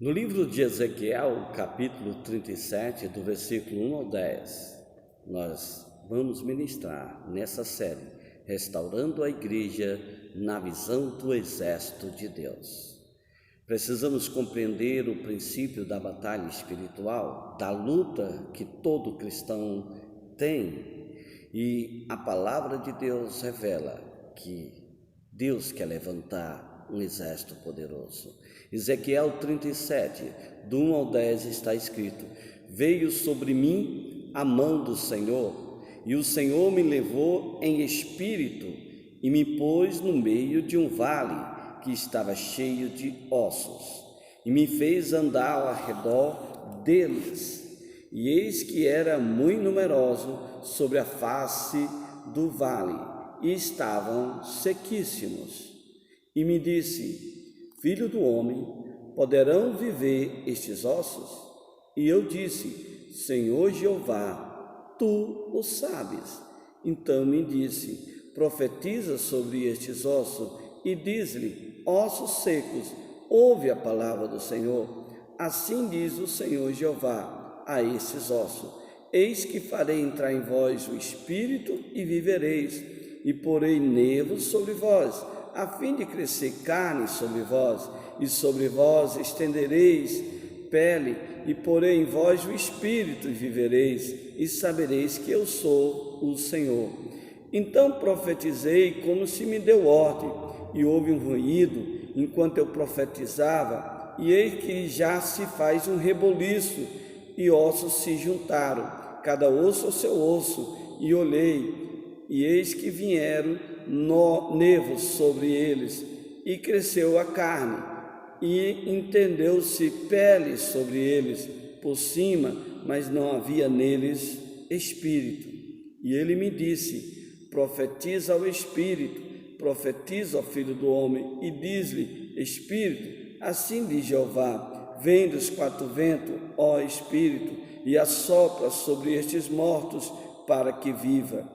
No livro de Ezequiel, capítulo 37, do versículo 1 ao 10, nós vamos ministrar nessa série, Restaurando a Igreja na Visão do Exército de Deus. Precisamos compreender o princípio da batalha espiritual, da luta que todo cristão tem, e a palavra de Deus revela que Deus quer levantar um exército poderoso. Ezequiel 37, do 1 ao 10 está escrito: Veio sobre mim a mão do Senhor, e o Senhor me levou em espírito e me pôs no meio de um vale que estava cheio de ossos, e me fez andar ao redor deles, e eis que era muito numeroso sobre a face do vale, e estavam sequíssimos. E me disse: Filho do homem, poderão viver estes ossos? E eu disse: Senhor Jeová, tu o sabes. Então me disse: Profetiza sobre estes ossos e diz-lhe: Ossos secos, ouve a palavra do Senhor. Assim diz o Senhor Jeová a estes ossos: Eis que farei entrar em vós o espírito e vivereis, e porei nervos sobre vós, a fim de crescer carne sobre vós, e sobre vós estendereis pele, e porei em vós o espírito, e vivereis, e sabereis que eu sou o Senhor. Então profetizei como se me deu ordem, e houve um ruído enquanto eu profetizava, e eis que já se faz um reboliço, e ossos se juntaram, cada osso ao seu osso, e olhei, e eis que vieram nervos sobre eles, e cresceu a carne, e entendeu-se pele sobre eles por cima, mas não havia neles espírito. E ele me disse: Profetiza ao espírito, profetiza ao filho do homem, e diz-lhe: Espírito, assim diz Jeová, vem dos quatro ventos, ó Espírito, e assopra sobre estes mortos para que viva.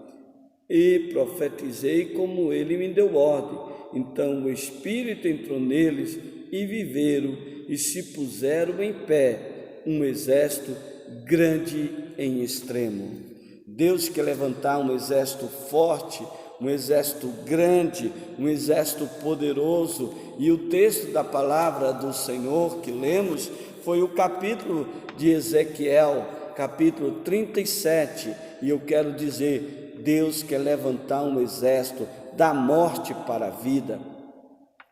E profetizei como ele me deu ordem. Então o Espírito entrou neles, e viveram, e se puseram em pé, um exército grande em extremo. Deus quer levantar um exército forte, um exército grande, um exército poderoso. E o texto da palavra do Senhor que lemos foi o capítulo de Ezequiel, capítulo 37, e eu quero dizer: Deus quer levantar um exército da morte para a vida.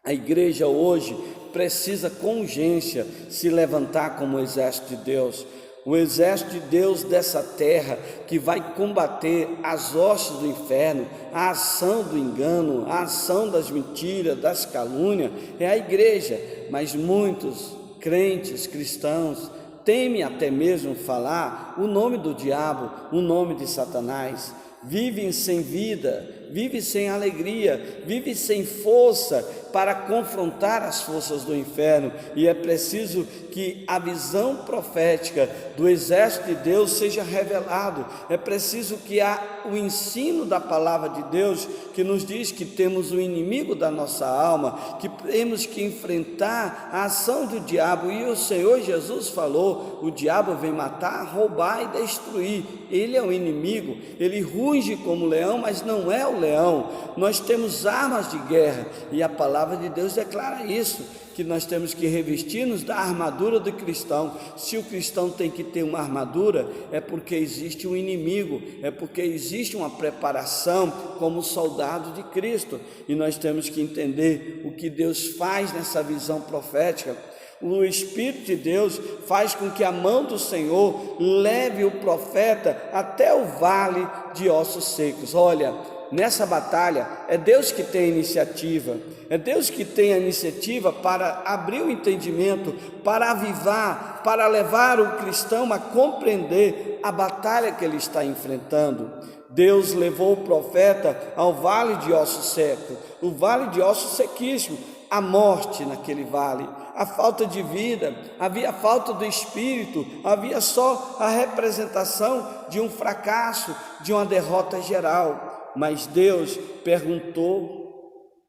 A igreja hoje precisa com urgência se levantar como o exército de Deus, o exército de Deus dessa terra, que vai combater as hostes do inferno, a ação do engano, a ação das mentiras, das calúnias. É a igreja, mas muitos crentes cristãos temem até mesmo falar o nome do diabo, o nome de Satanás. Vivem sem vida, vivem sem alegria, vivem sem força para confrontar as forças do inferno. E é preciso que a visão profética do exército de Deus seja revelado. É preciso que o ensino da palavra de Deus, que nos diz que temos o inimigo da nossa alma, que temos que enfrentar a ação do diabo. E o Senhor Jesus falou: o diabo vem matar, roubar e destruir. Ele é o inimigo, ele ruge como leão, mas não é o leão. Nós temos armas de guerra, e a palavra de Deus declara isso, que nós temos que revestir-nos da armadura do cristão. Se o cristão tem que ter uma armadura, é porque existe um inimigo, é porque existe uma preparação como soldado de Cristo, e nós temos que entender o que Deus faz nessa visão profética. O Espírito de Deus faz com que a mão do Senhor leve o profeta até o vale de ossos secos. Olha, nessa batalha é Deus que tem a iniciativa, é Deus que tem a iniciativa para abrir o entendimento, para avivar, para levar o cristão a compreender a batalha que ele está enfrentando. Deus levou o profeta ao vale de ossos secos, o vale de ossos sequíssimos, a morte naquele vale, a falta de vida, havia falta do espírito, havia só a representação de um fracasso, de uma derrota geral. Mas Deus perguntou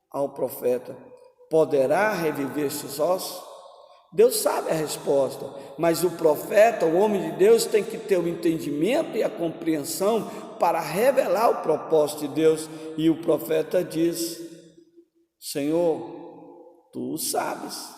ao profeta: poderá reviver estes ossos? Deus sabe a resposta, mas o profeta, o homem de Deus, tem que ter o entendimento e a compreensão para revelar o propósito de Deus. E o profeta diz: Senhor, tu o sabes.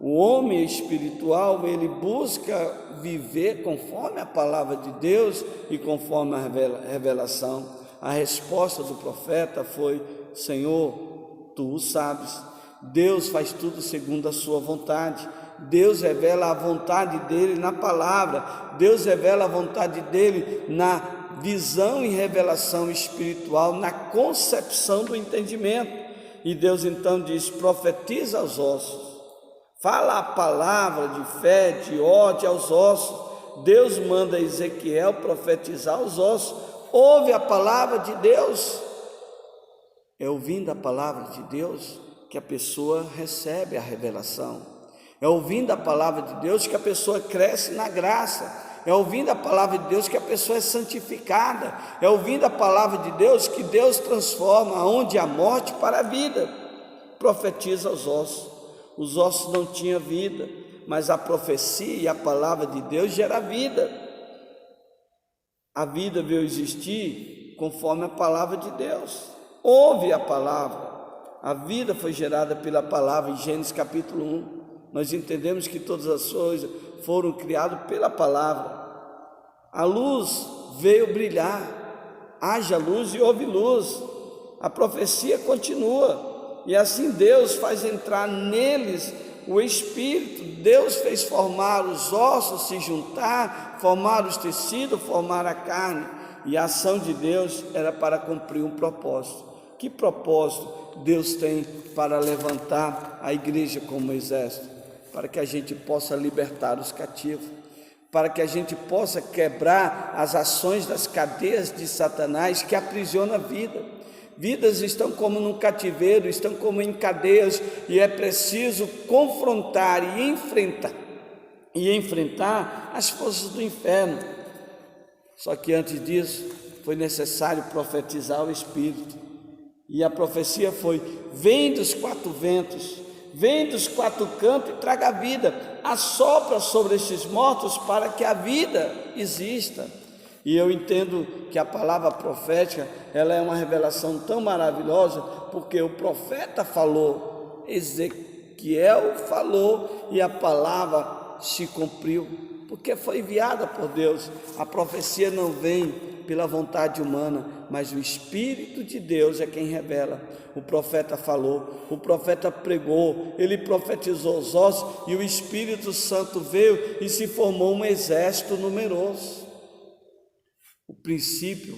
O homem espiritual, ele busca viver conforme a palavra de Deus e conforme a revelação. A resposta do profeta foi: Senhor, tu o sabes. Deus faz tudo segundo a sua vontade. Deus revela a vontade dele na palavra. Deus revela a vontade dele na visão e revelação espiritual, na concepção do entendimento. E Deus então diz: profetiza aos ossos. Fala a palavra de fé, de ordem aos ossos. Deus manda Ezequiel profetizar aos ossos. Ouve a palavra de Deus. É ouvindo a palavra de Deus que a pessoa recebe a revelação. É ouvindo a palavra de Deus que a pessoa cresce na graça. É ouvindo a palavra de Deus que a pessoa é santificada. É ouvindo a palavra de Deus que Deus transforma onde há morte para a vida. Profetiza aos ossos. Os ossos não tinham vida, mas a profecia e a palavra de Deus gera vida. A vida veio existir conforme a palavra de Deus. Ouve a palavra. A vida foi gerada pela palavra. Em Gênesis capítulo 1, nós entendemos que todas as coisas foram criadas pela palavra. A luz veio brilhar, haja luz e houve luz. A profecia continua, e assim Deus faz entrar neles o Espírito. Deus fez formar os ossos, se juntar, formar os tecidos, formar a carne, e a ação de Deus era para cumprir um propósito. Que propósito Deus tem para levantar a igreja como exército? Para que a gente possa libertar os cativos, para que a gente possa quebrar as ações das cadeias de Satanás que aprisiona a vida. Vidas estão como num cativeiro, estão como em cadeias, e é preciso confrontar e enfrentar as forças do inferno. Só que antes disso foi necessário profetizar o Espírito. E a profecia foi: vem dos quatro ventos, vem dos quatro cantos e traga a vida, assopra sobre estes mortos para que a vida exista. E eu entendo que a palavra profética, ela é uma revelação tão maravilhosa, porque o profeta falou, Ezequiel falou, e a palavra se cumpriu, porque foi enviada por Deus. A profecia não vem pela vontade humana, mas o Espírito de Deus é quem revela. O profeta falou, o profeta pregou, ele profetizou os ossos, e o Espírito Santo veio e se formou um exército numeroso. O princípio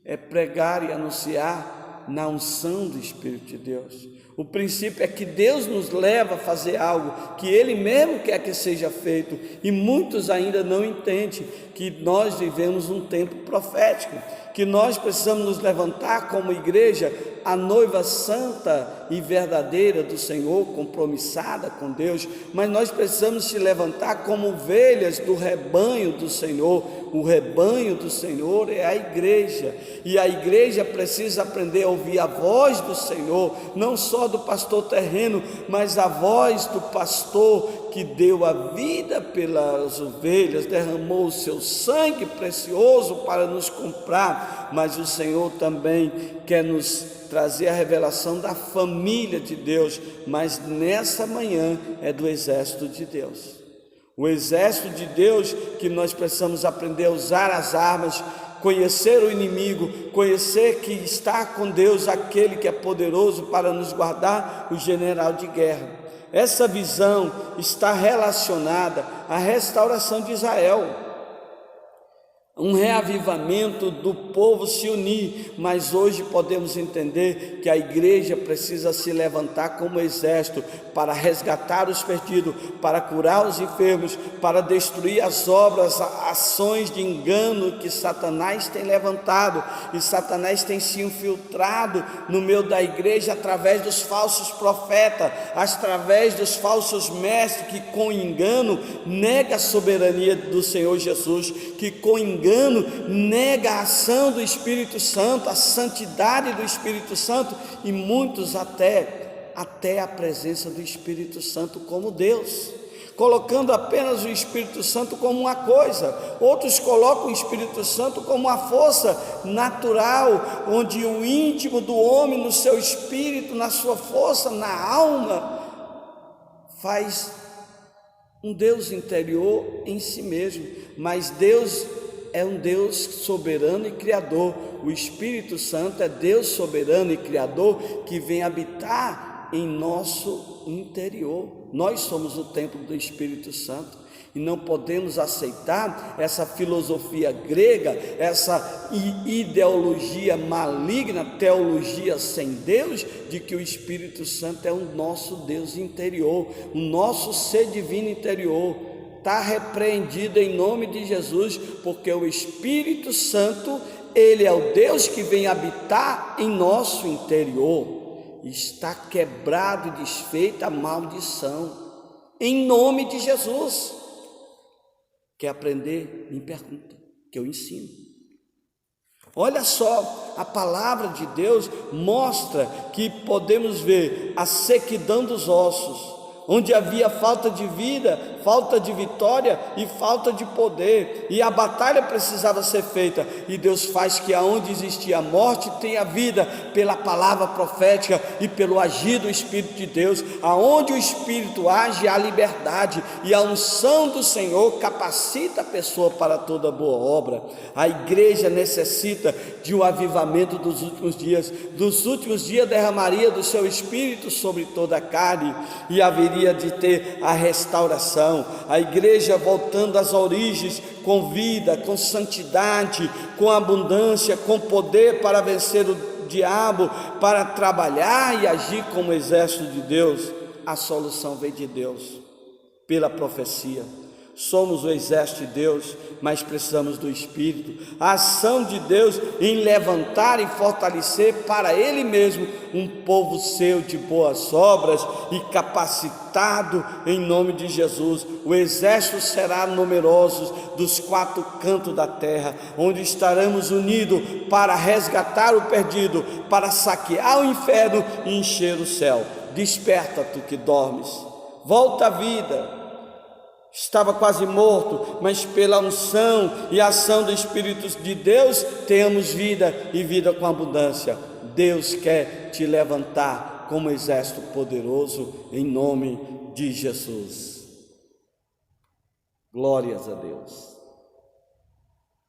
é pregar e anunciar na unção do Espírito de Deus. O princípio é que Deus nos leva a fazer algo que Ele mesmo quer que seja feito, e muitos ainda não entendem que nós vivemos um tempo profético, que nós precisamos nos levantar como igreja, a noiva santa e verdadeira do Senhor, compromissada com Deus, mas nós precisamos se levantar como ovelhas do rebanho do Senhor. O rebanho do Senhor é a igreja, e a igreja precisa aprender a ouvir a voz do Senhor, não só do pastor terreno, mas a voz do pastor que deu a vida pelas ovelhas, derramou o seu sangue precioso para nos comprar. Mas o Senhor também quer nos trazer a revelação da família de Deus, mas nessa manhã é do exército de Deus. O exército de Deus, que nós precisamos aprender a usar as armas, conhecer o inimigo, conhecer que está com Deus aquele que é poderoso para nos guardar, o general de guerra. Essa visão está relacionada à restauração de Israel, um reavivamento do povo se unir, mas hoje podemos entender que a igreja precisa se levantar como exército para resgatar os perdidos, para curar os enfermos, para destruir as obras, ações de engano que Satanás tem levantado, e Satanás tem se infiltrado no meio da igreja através dos falsos profetas, através dos falsos mestres que com engano nega a soberania do Senhor Jesus, que com engano nega a ação do Espírito Santo, a santidade do Espírito Santo, e muitos até a presença do Espírito Santo como Deus. colocando apenas o Espírito Santo como uma coisa, outros colocam o Espírito Santo como uma força natural, onde o íntimo do homem, no seu espírito, na sua força, na alma, faz um Deus interior em si mesmo. Mas Deus é um Deus soberano e criador. O Espírito Santo é Deus soberano e criador que vem habitar em nosso interior. Nós somos o templo do Espírito Santo e não podemos aceitar essa filosofia grega, essa ideologia maligna, teologia sem Deus, de que o Espírito Santo é o nosso Deus interior, o nosso ser divino interior. Está repreendido em nome de Jesus, porque o Espírito Santo, ele é o Deus que vem habitar em nosso interior. Está quebrado e desfeita a maldição, em nome de Jesus. Quer aprender? Me pergunta, que eu ensino. Olha só, a palavra de Deus mostra que podemos ver a sequidão dos ossos, onde havia falta de vida, falta de vitória e falta de poder, e a batalha precisava ser feita, e Deus faz que aonde existia a morte tenha vida, pela palavra profética e pelo agir do Espírito de Deus. Aonde o Espírito age há liberdade, e a unção do Senhor capacita a pessoa para toda boa obra. A igreja necessita de um avivamento dos últimos dias derramaria do seu Espírito sobre toda a carne, e haveria de ter a restauração, a igreja voltando às origens, com vida, com santidade, com abundância, com poder para vencer o diabo, para trabalhar e agir como exército de Deus. A solução vem de Deus, pela profecia. Somos o exército de Deus, mas precisamos do Espírito, a ação de Deus em levantar e fortalecer para Ele mesmo um povo seu de boas obras e capacitado em nome de Jesus. O exército será numeroso dos 4 cantos da terra, onde estaremos unidos para resgatar o perdido, para saquear o inferno e encher o céu. Desperta, tu que dormes, volta à vida. Estava quase morto, mas pela unção e ação do Espírito de Deus, temos vida e vida com abundância. Deus quer te levantar como exército poderoso, em nome de Jesus. Glórias a Deus.